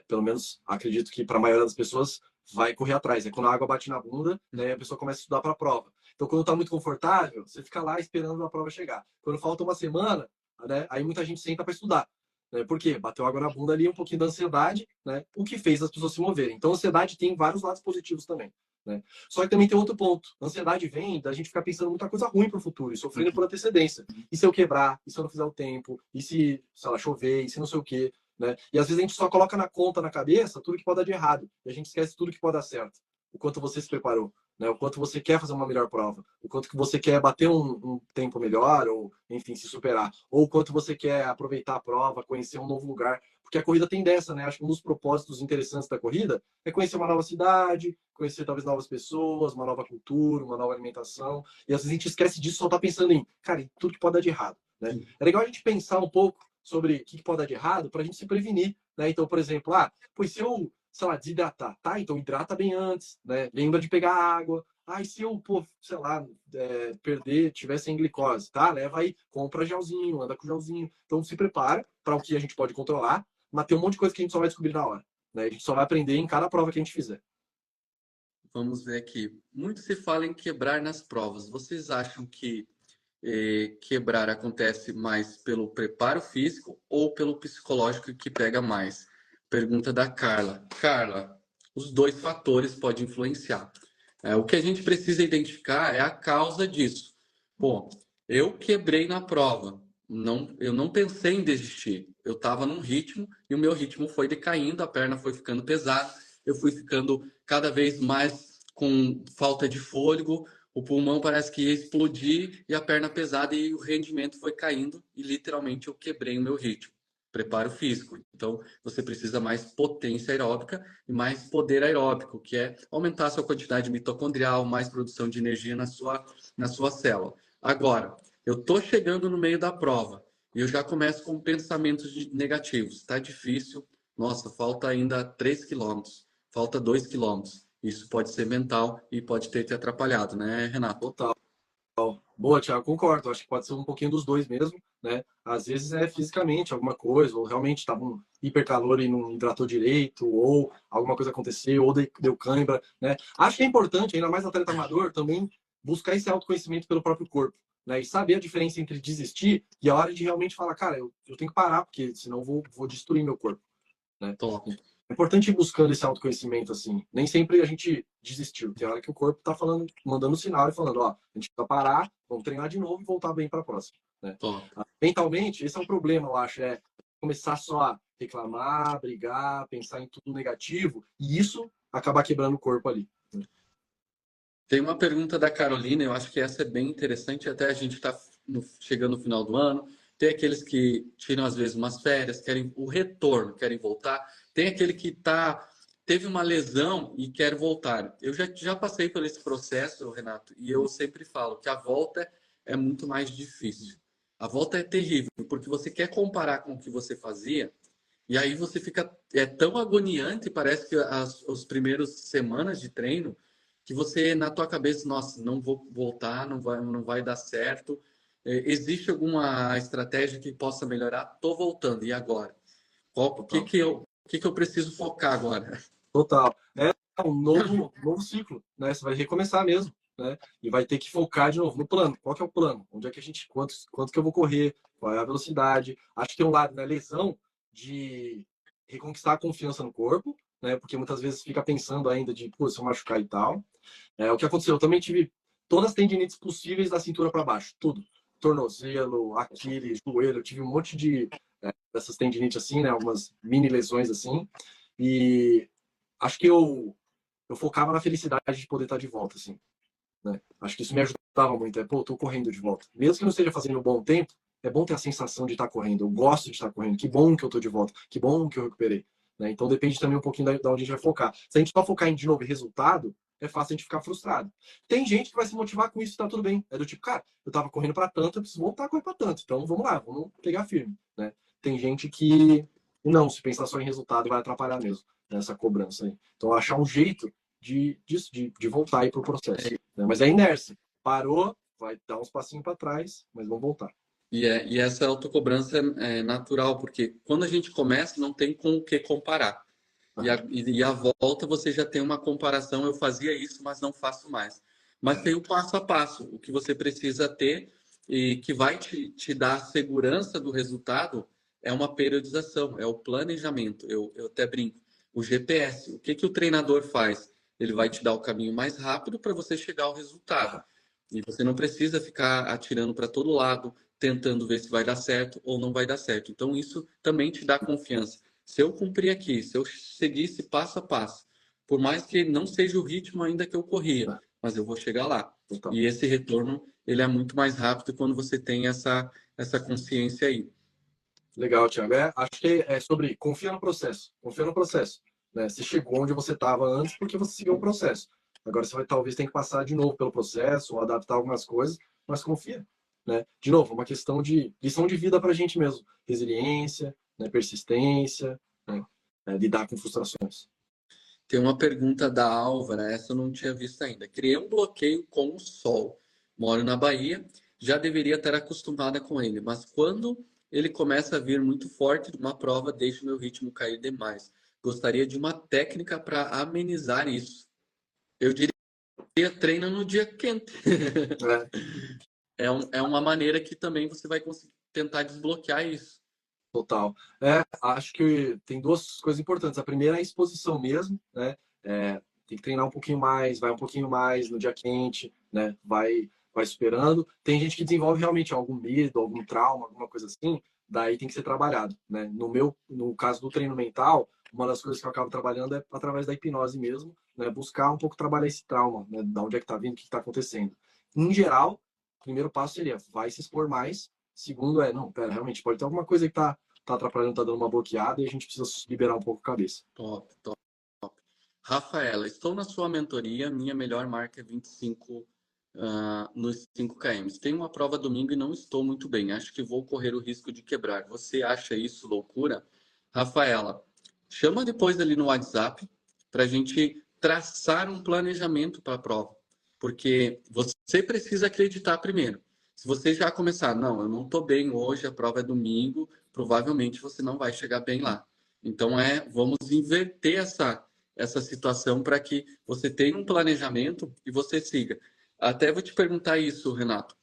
Pelo menos acredito que para a maioria das pessoas vai correr atrás. É quando a água bate na bunda, né? A pessoa começa a estudar para a prova. Então, quando está muito confortável, você fica lá esperando a prova chegar. Quando falta uma semana, né? Aí muita gente senta para estudar. Né? Por quê? Bateu água na bunda ali, um pouquinho da ansiedade, né? O que fez as pessoas se moverem. Então, a ansiedade tem vários lados positivos também. Né? Só que também tem outro ponto. A ansiedade vem da gente ficar pensando muita coisa ruim para o futuro e sofrendo por antecedência. E se eu quebrar? E se eu não fizer o tempo? E se, sei lá, chover? E se não sei o quê? Né? E às vezes a gente só coloca na conta, na cabeça, tudo que pode dar de errado. E a gente esquece tudo que pode dar certo. O quanto você se preparou. Né? O quanto você quer fazer uma melhor prova. O quanto que você quer bater um tempo melhor ou, enfim, se superar. Ou o quanto você quer aproveitar a prova, conhecer um novo lugar. Porque a corrida tem dessa, né? Acho que um dos propósitos interessantes da corrida é conhecer uma nova cidade, conhecer talvez novas pessoas, uma nova cultura, uma nova alimentação. E às vezes a gente esquece disso, só tá pensando em, cara, em tudo que pode dar de errado. Né? É legal a gente pensar um pouco sobre o que pode dar de errado para a gente se prevenir. Né? Então, por exemplo, pois se eu, sei lá, desidratar, tá? Então hidrata bem antes, né? Lembra de pegar água. E se eu, sei lá, perder, tiver sem glicose, tá? Leva aí, compra gelzinho, anda com gelzinho. Então se prepara para o que a gente pode controlar, mas tem um monte de coisa que a gente só vai descobrir na hora. Né? A gente só vai aprender em cada prova que a gente fizer. Vamos ver aqui. Muito se fala em quebrar nas provas. Vocês acham que quebrar acontece mais pelo preparo físico ou pelo psicológico que pega mais? Pergunta da Carla. Carla, os dois fatores podem influenciar. O que a gente precisa identificar é a causa disso. Bom, eu quebrei na prova. Não, eu não pensei em desistir. Eu estava num ritmo e o meu ritmo foi decaindo, a perna foi ficando pesada, eu fui ficando cada vez mais com falta de fôlego, o pulmão parece que ia explodir e a perna pesada e o rendimento foi caindo e literalmente eu quebrei o meu ritmo. Preparo físico. Então, você precisa mais potência aeróbica e mais poder aeróbico, que é aumentar a sua quantidade mitocondrial, mais produção de energia na sua célula. Agora, eu estou chegando no meio da prova e eu já começo com pensamentos negativos. Está difícil. Nossa, falta ainda 3 quilômetros, falta 2 quilômetros. Isso pode ser mental e pode ter te atrapalhado, né, Renato? Total. Boa, Thiago, concordo. Acho que pode ser um pouquinho dos dois mesmo, né? Às vezes é fisicamente alguma coisa, ou realmente estava um hipercalor e não hidratou direito, ou alguma coisa aconteceu, ou deu cãibra, né? Acho que é importante, ainda mais atleta amador, também buscar esse autoconhecimento pelo próprio corpo, né? E saber a diferença entre desistir e a hora de realmente falar, cara, eu tenho que parar, porque senão vou destruir meu corpo, né? Top. É importante ir buscando esse autoconhecimento, assim. Nem sempre a gente desistiu. Tem hora que o corpo tá falando, mandando sinal e falando, a gente precisa parar, vamos treinar de novo e voltar bem para a próxima. Né? Top. Mentalmente, esse é um problema, eu acho, começar só a reclamar, brigar, pensar em tudo negativo, e isso acabar quebrando o corpo ali. Tem uma pergunta da Carolina, eu acho que essa é bem interessante, até a gente está chegando no final do ano. Tem aqueles que tiram, às vezes, umas férias, querem o retorno, querem voltar. Tem aquele que teve uma lesão e quer voltar. Eu já passei por esse processo, Renato, e eu sempre falo que a volta é muito mais difícil. A volta é terrível, porque você quer comparar com o que você fazia, e aí você fica tão agoniante, parece que os primeiros semanas de treino, que você, na tua cabeça, nossa, não vou voltar, não vai dar certo. existe alguma estratégia que possa melhorar? Tô voltando, e agora? Total. O que que eu preciso focar agora? Total. É um novo ciclo, né? Você vai recomeçar mesmo, né? E vai ter que focar de novo no plano. Qual que é o plano? Onde é que a gente, quanto que eu vou correr? Qual é a velocidade? Acho que tem um lado na lesão de reconquistar a confiança no corpo, né? Porque muitas vezes fica pensando ainda de, pô, se eu machucar e tal. O que aconteceu? Eu também tive todas as tendinites possíveis da cintura para baixo, tudo. Tornozelo, Aquiles, joelho, eu tive um monte de dessas tendinites assim, né? Algumas mini lesões assim. E acho que eu focava na felicidade de poder estar de volta, assim, né? Acho que isso me ajudava muito. Pô, eu tô correndo de volta. Mesmo que não esteja fazendo um bom tempo, é bom ter a sensação de estar correndo. Eu gosto de estar correndo. Que bom que eu tô de volta. Que bom que eu recuperei. Né? Então depende também um pouquinho da onde a gente vai focar. Se a gente só focar em, de novo, resultado, é fácil a gente ficar frustrado. Tem gente que vai se motivar com isso e tá tudo bem. É do tipo, cara, eu tava correndo para tanto, eu preciso voltar a correr para tanto. Então vamos lá, vamos pegar firme. Né? Tem gente que não, se pensar só em resultado, vai atrapalhar mesmo nessa cobrança aí. Então achar um jeito de voltar aí pro processo. Né? Mas é inércia. Parou, vai dar uns passinhos para trás, mas vamos voltar. E essa autocobrança é natural, porque quando a gente começa, não tem com o que comparar. E a volta você já tem uma comparação, eu fazia isso, mas não faço mais. Mas tem o passo a passo, o que você precisa ter e que vai te dar segurança do resultado é uma periodização, é o planejamento. Eu até brinco. O GPS, o que que o treinador faz? Ele vai te dar o caminho mais rápido para você chegar ao resultado. E você não precisa ficar atirando para todo lado, tentando ver se vai dar certo ou não vai dar certo. Então, isso também te dá confiança. Se eu cumprir aqui, se eu seguisse passo a passo, por mais que não seja o ritmo ainda que eu corria, mas eu vou chegar lá. Então, E esse retorno, ele é muito mais rápido quando você tem essa consciência aí. legal, Thiago. Acho que é sobre confia no processo. Confia no processo. Né? Você chegou onde você estava antes porque você seguiu um processo. Agora você vai talvez ter que passar de novo pelo processo ou adaptar algumas coisas, mas confia. Né? De novo, uma questão de lição de vida para a gente mesmo. Resiliência, né? Persistência, né? Lidar com frustrações. Tem uma pergunta da Álvara, essa eu não tinha visto ainda. Criei um bloqueio com o sol. Moro na Bahia, já deveria estar acostumada com ele, mas quando ele começa a vir muito forte numa prova, deixo meu ritmo cair demais. Gostaria de uma técnica para amenizar isso. Eu diria treina no dia quente. É, É uma maneira que também você vai conseguir tentar desbloquear isso. total. Acho que tem duas coisas importantes. A primeira é a exposição mesmo, né? Tem que treinar um pouquinho mais, vai um pouquinho mais no dia quente, né? Vai superando. Tem gente que desenvolve realmente algum medo, algum trauma, alguma coisa assim, daí tem que ser trabalhado, né? No caso do treino mental, uma das coisas que eu acabo trabalhando é através da hipnose mesmo, né? Buscar um pouco trabalhar esse trauma, né? Da onde é que tá vindo, o que está acontecendo. Em geral, o primeiro passo seria vai se expor mais. Segundo não, pera, realmente pode ter alguma coisa que tá atrapalhando, tá dando uma bloqueada e a gente precisa liberar um pouco a cabeça. Top, top. Rafaela, estou na sua mentoria. Minha melhor marca é 25 nos 5 km. Tenho uma prova domingo e não estou muito bem. Acho que vou correr o risco de quebrar. Você acha isso loucura? Rafaela, chama depois ali no WhatsApp para a gente traçar um planejamento para a prova. Porque você precisa acreditar primeiro. Se você já começar, não, eu não estou bem hoje, a prova é domingo, provavelmente você não vai chegar bem lá. Então vamos inverter essa situação para que você tenha um planejamento e você siga. Até vou te perguntar isso, Renato.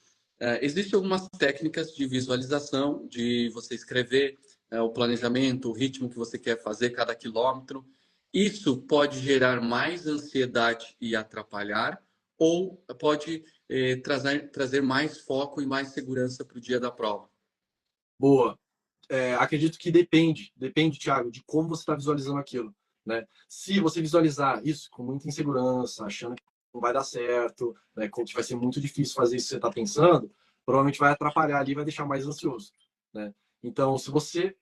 Existem algumas técnicas de visualização, de você escrever o planejamento, o ritmo que você quer fazer cada quilômetro. Isso pode gerar mais ansiedade e atrapalhar, ou pode trazer mais foco e mais segurança para o dia da prova. Boa. Acredito que depende, Thiago, de como você está visualizando aquilo, né? Se você visualizar isso com muita insegurança, achando que não vai dar certo, né, que vai ser muito difícil fazer isso que você está pensando, provavelmente vai atrapalhar ali, vai deixar mais ansioso, né? Então, se você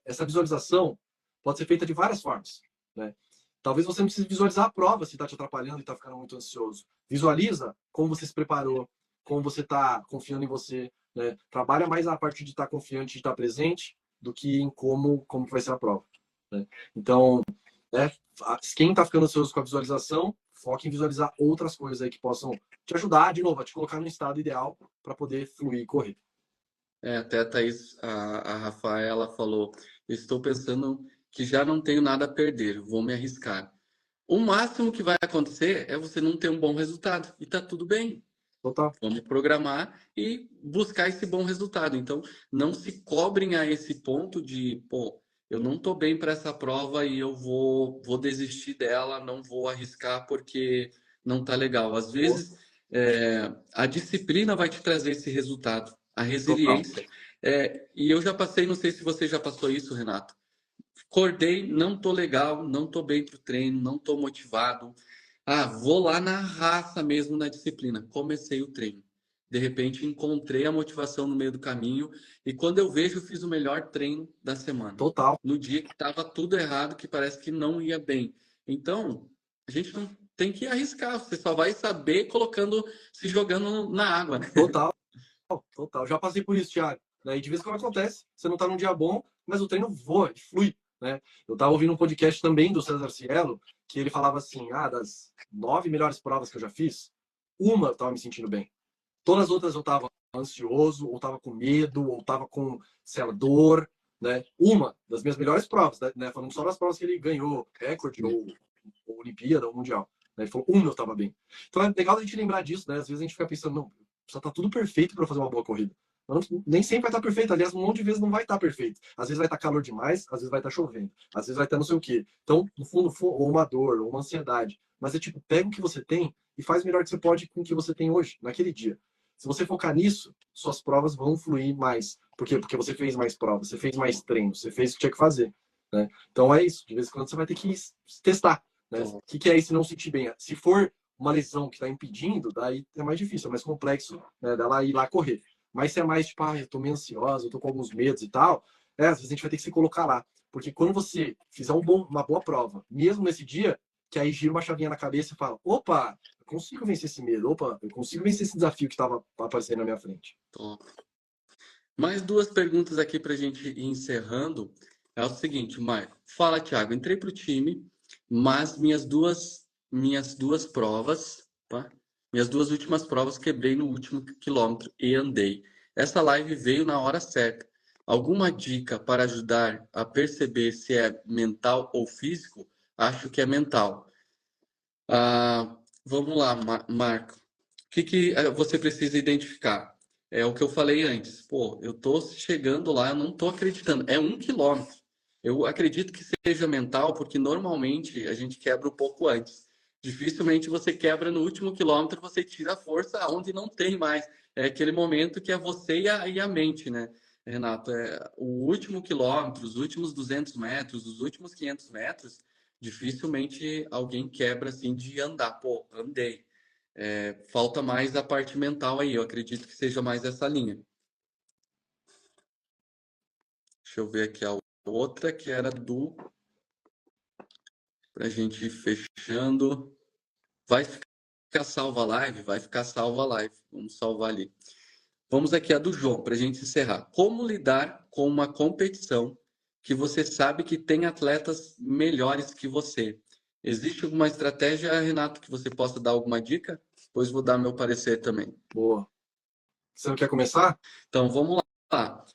essa visualização pode ser feita de várias formas, né? Talvez você não precise visualizar a prova se está te atrapalhando e está ficando muito ansioso. Visualiza como você se preparou, como você está confiando em você, né? Trabalha mais a parte de estar confiante, de estar presente, do que em como vai ser a prova. Né? Então, quem está ficando ansioso com a visualização, foca em visualizar outras coisas aí que possam te ajudar, de novo, a te colocar no estado ideal para poder fluir e correr. Até a Thaís, a Rafaela falou, estou pensando que já não tenho nada a perder, vou me arriscar. O máximo que vai acontecer é você não ter um bom resultado, e tá tudo bem. Total. Vamos programar e buscar esse bom resultado. Então, não se cobrem a esse ponto de, pô, eu não estou bem para essa prova e eu vou desistir dela, não vou arriscar porque não está legal. Às vezes, a disciplina vai te trazer esse resultado, a Total. resiliência. E eu já passei, não sei se você já passou isso, Renato. Acordei, não tô legal, não tô bem pro treino, não tô motivado. Vou lá na raça mesmo, na disciplina. Comecei o treino. De repente, encontrei a motivação no meio do caminho e quando eu vejo, eu fiz o melhor treino da semana. Total. No dia que estava tudo errado, que parece que não ia bem. Então, a gente não tem que arriscar. Você só vai saber colocando, se jogando na água, né? Total. Total. Já passei por isso, Thiago. E de vez em quando acontece, você não tá num dia bom, mas o treino voa, flui. Né? Eu estava ouvindo um podcast também do César Cielo, que ele falava assim, das 9 melhores provas que eu já fiz, uma eu estava me sentindo bem. Todas as outras eu estava ansioso, ou estava com medo, ou estava com, sei lá, dor. Né? Uma das minhas melhores provas, né? Falando só das provas que ele ganhou, recorde, ou Olimpíada, ou Mundial. Né? Ele falou, uma eu estava bem. Então é legal a gente lembrar disso, né? Às vezes a gente fica pensando, não, precisa estar tudo perfeito para fazer uma boa corrida. Nem sempre vai estar perfeito. Aliás, um monte de vezes não vai estar perfeito. Às vezes vai estar calor demais, às vezes vai estar chovendo, às vezes vai estar não sei o quê. Então, no fundo, ou uma dor, ou uma ansiedade. Mas é tipo, pega o que você tem e faz o melhor que você pode com o que você tem hoje, naquele dia. Se você focar nisso, suas provas vão fluir mais. Por quê? Porque você fez mais provas, você fez mais treinos, você fez o que tinha que fazer. Né? Então é isso. De vez em quando você vai ter que testar. Né? O que é isso não sentir bem? Se for uma lesão que está impedindo, daí é mais difícil, é mais complexo, né? Dela ir lá correr. Mas se é mais tipo, eu tô meio ansiosa, eu tô com alguns medos e tal, às vezes a gente vai ter que se colocar lá. Porque quando você fizer uma boa prova, mesmo nesse dia, que aí gira uma chavinha na cabeça e fala, opa, eu consigo vencer esse medo, opa, eu consigo vencer esse desafio que estava aparecendo na minha frente. Top. Mais duas perguntas aqui para a gente ir encerrando. É o seguinte, Marco. Fala, Thiago. Entrei para o time, mas minhas duas provas, tá? Minhas duas últimas provas quebrei no último quilômetro e andei. Essa live veio na hora certa. Alguma dica para ajudar a perceber se é mental ou físico? Acho que é mental. Vamos lá, Marco. O que você precisa identificar? É o que eu falei antes. Pô, eu tô chegando lá, eu não tô acreditando. É 1 quilômetro. Eu acredito que seja mental, porque normalmente a gente quebra um pouco antes. Dificilmente você quebra no último quilômetro, você tira a força onde não tem mais. É aquele momento que é você e a mente, né, Renato? O último quilômetro, os últimos 200 metros, os últimos 500 metros, dificilmente alguém quebra assim de andar. Pô, andei. Falta mais a parte mental aí. Eu acredito que seja mais essa linha. Deixa eu ver aqui a outra que era pra gente ir fechando. Vai ficar salva a live? Vai ficar salva a live. Vamos salvar ali. Vamos aqui a do João, para a gente encerrar. Como lidar com uma competição que você sabe que tem atletas melhores que você? Existe alguma estratégia, Renato, que você possa dar alguma dica? Depois vou dar meu parecer também. Boa. Você não quer começar? Então, vamos lá.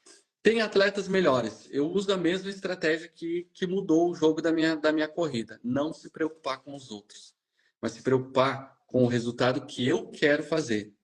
Tem atletas melhores. Eu uso a mesma estratégia que mudou o jogo da minha corrida. Não se preocupar com os outros, mas se preocupar com o resultado que eu quero fazer.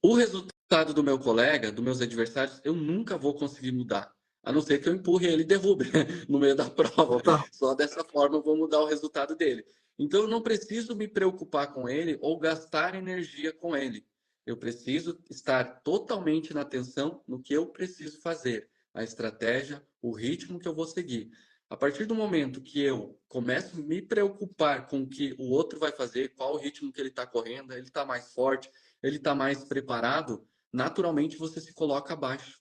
O resultado do meu colega, dos meus adversários, eu nunca vou conseguir mudar. A não ser que eu empurre ele e derrube no meio da prova. Total. Só dessa forma eu vou mudar o resultado dele. Então eu não preciso me preocupar com ele ou gastar energia com ele. Eu preciso estar totalmente na atenção no que eu preciso fazer, a estratégia, o ritmo que eu vou seguir. A partir do momento que eu começo a me preocupar com o que o outro vai fazer, qual o ritmo que ele está correndo, ele está mais forte, ele está mais preparado, naturalmente você se coloca abaixo.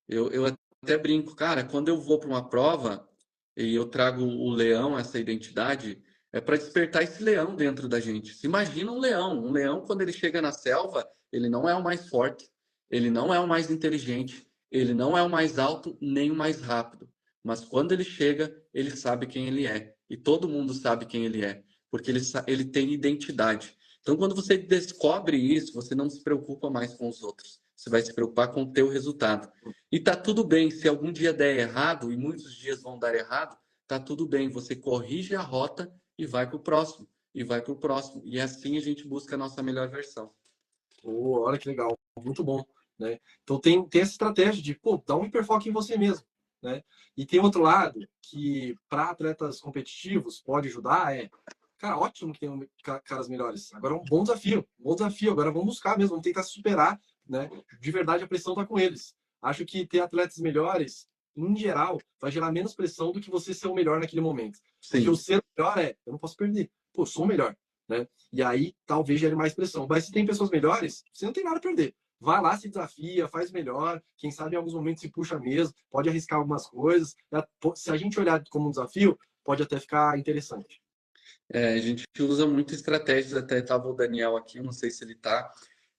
Eu até brinco, cara, quando eu vou para uma prova e eu trago o leão, essa identidade, é para despertar esse leão dentro da gente. Se imagina um leão. Um leão, quando ele chega na selva, ele não é o mais forte, ele não é o mais inteligente, ele não é o mais alto, nem o mais rápido. Mas quando ele chega, ele sabe quem ele é. E todo mundo sabe quem ele é. porque ele tem identidade. Então, quando você descobre isso, você não se preocupa mais com os outros. Você vai se preocupar com o teu resultado. E tá tudo bem, se algum dia der errado, e muitos dias vão dar errado, tá tudo bem. Você corrige a rota e vai para o próximo, e vai para o próximo. E assim a gente busca a nossa melhor versão. Oh, olha que legal, muito bom, né? Então tem essa estratégia de, pô, dá um hiperfoco em você mesmo, né? E tem outro lado que para atletas competitivos pode ajudar cara, ótimo que tem caras melhores. Agora é um bom desafio, um bom desafio. Agora vamos buscar mesmo, vamos tentar se superar, né? De verdade a pressão tá com eles. Acho que ter atletas melhores, em geral, vai gerar menos pressão do que você ser o melhor naquele momento. Porque Sim. o ser o melhor eu não posso perder. Pô, eu sou o melhor, né? E aí talvez gere mais pressão. Mas se tem pessoas melhores, você não tem nada a perder. Vai lá, se desafia, faz melhor. Quem sabe em alguns momentos se puxa mesmo, pode arriscar algumas coisas. Se a gente olhar como um desafio, pode até ficar interessante. A gente usa muito estratégias, até estava o Daniel aqui, não sei se ele está,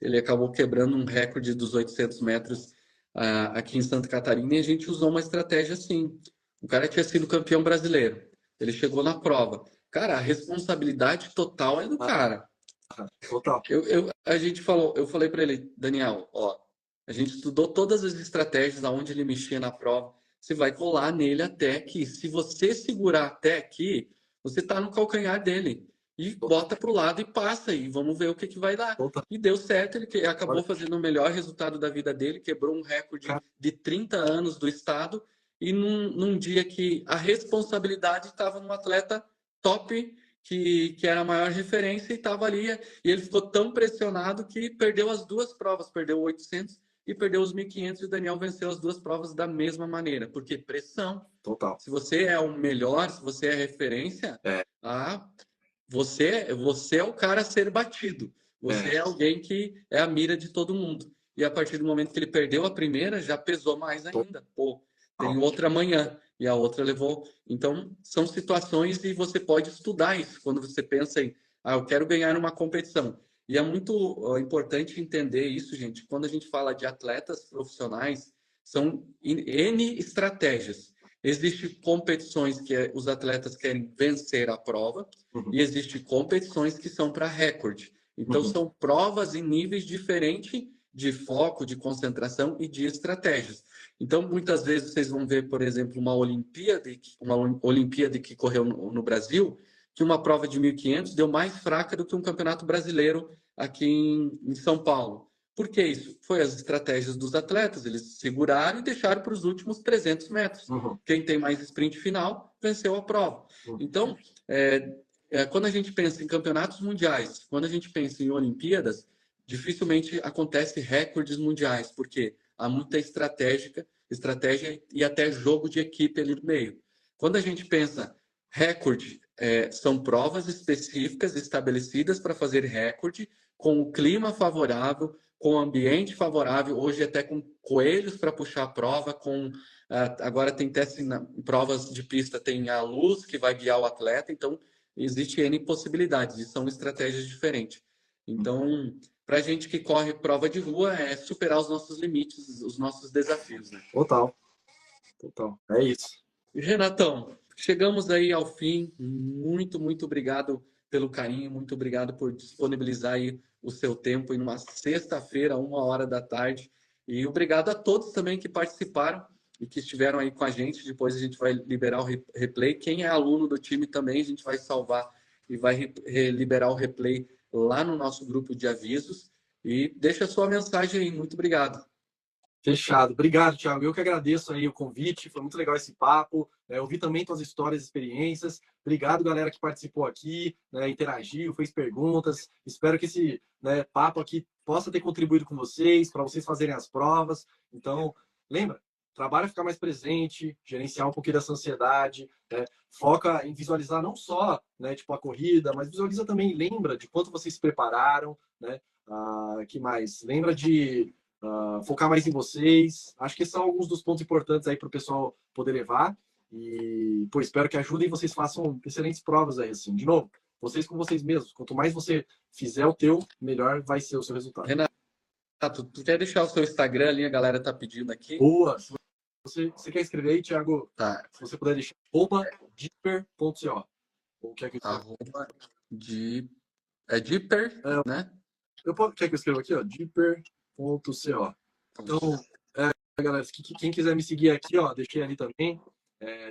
ele acabou quebrando um recorde dos 800 metros aqui em Santa Catarina e a gente usou uma estratégia assim. O cara tinha sido campeão brasileiro, ele chegou na prova. Cara, a responsabilidade total é do cara. Total. Eu falei para ele, Daniel, ó, a gente estudou todas as estratégias aonde ele mexia na prova. Você vai colar nele até aqui. Se você segurar até aqui, você tá no calcanhar dele. E bota pro lado e passa e vamos ver o que vai dar. Total. E deu certo, ele acabou Olha, fazendo o melhor resultado da vida dele, quebrou um recorde cara, de 30 anos do estado e num dia que a responsabilidade estava num atleta top que era a maior referência e estava ali. E ele ficou tão pressionado que perdeu as duas provas, perdeu o 800 e perdeu os 1.500 e o Daniel venceu as duas provas da mesma maneira. Porque pressão. total. Se você é o melhor, se você é referência, É, você é o cara a ser batido. Você é é, alguém que é a mira de todo mundo. E a partir do momento que ele perdeu a primeira, já pesou mais ainda. Pô, tem total. outra amanhã. E a outra levou. Então, são situações e você pode estudar isso quando você pensa em, eu quero ganhar uma competição. E é muito importante entender isso, gente. Quando a gente fala de atletas profissionais, são N estratégias. Existem competições que os atletas querem vencer a prova Uhum, e existem competições que são para recorde. Então, uhum, são provas em níveis diferentes de foco, de concentração e de estratégias. Então, muitas vezes vocês vão ver, por exemplo, uma Olimpíada que correu no Brasil, que uma prova de 1.500 deu mais fraca do que um campeonato brasileiro aqui em São Paulo. Por que isso? Foi as estratégias dos atletas, eles seguraram e deixaram para os últimos 300 metros. uhum, Quem tem mais sprint final venceu a prova. uhum. Então, quando a gente pensa em campeonatos mundiais, quando a gente pensa em Olimpíadas, dificilmente acontece recordes mundiais, porque há muita estratégia e até jogo de equipe ali no meio. Quando a gente pensa recorde, são provas específicas estabelecidas para fazer recorde, com o clima favorável, com o ambiente favorável, hoje até com coelhos para puxar a prova, agora tem teste em provas de pista, tem a luz que vai guiar o atleta, então existe N possibilidades, e são estratégias diferentes. Então, para a gente que corre prova de rua, é superar os nossos limites, os nossos desafios, né? Total, total. É isso. Renatão, chegamos aí ao fim. Muito, muito obrigado pelo carinho, muito obrigado por disponibilizar aí o seu tempo em uma sexta-feira, 1 hora da tarde. E obrigado a todos também que participaram e que estiveram aí com a gente. Depois a gente vai liberar o replay. Quem é aluno do time também, a gente vai salvar e vai liberar o replay lá no nosso grupo de avisos. E deixa a sua mensagem aí. Muito obrigado. Fechado. Obrigado, Thiago. Eu que agradeço aí o convite. Foi muito legal esse papo. Eu vi também tuas histórias e experiências. Obrigado, galera, que participou aqui, né, interagiu, fez perguntas. Espero que esse, né, papo aqui possa ter contribuído com vocês, para vocês fazerem as provas. Então, lembra, trabalha ficar mais presente, gerenciar um pouquinho dessa ansiedade, né? Foca em visualizar não só, né, tipo a corrida, mas visualiza também, lembra de quanto vocês se prepararam, né? Que mais? Lembra de focar mais em vocês. Acho que são alguns dos pontos importantes aí para o pessoal poder levar. E, pô, espero que ajudem e vocês façam excelentes provas aí, assim. De novo, vocês com vocês mesmos. Quanto mais você fizer o teu, melhor vai ser o seu resultado. Renato, tu quer deixar o seu Instagram ali? A galera tá pedindo aqui. Boa! Se você quer escrever aí, Thiago, Tá. se você puder deixar, @deeper.co. Ou quer que Arroba É Deeper, É, né? quer que eu escreva aqui, ó? Deeper.co. Então, galera, quem quiser me seguir aqui, ó, deixei ali também.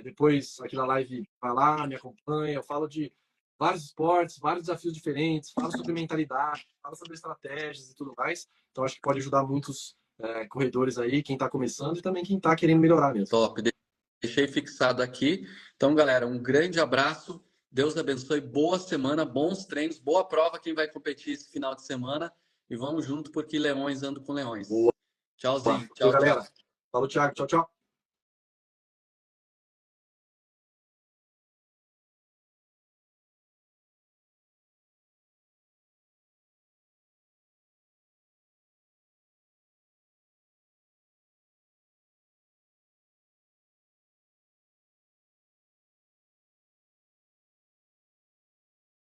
Depois, aqui na live, vai lá, me acompanha. Eu falo de vários esportes, vários desafios diferentes, falo sobre mentalidade, falo sobre estratégias e tudo mais. Então, acho que pode ajudar muitos corredores aí, quem está começando e também quem está querendo melhorar mesmo. Top. Deixei fixado aqui. Então, galera, um grande abraço. Deus abençoe. Boa semana, bons treinos, boa prova quem vai competir esse final de semana. E vamos junto porque leões andam com leões. Boa. Tchauzinho. Valeu, Tchau, galera. tchau. Falou, Thiago. Tchau, tchau.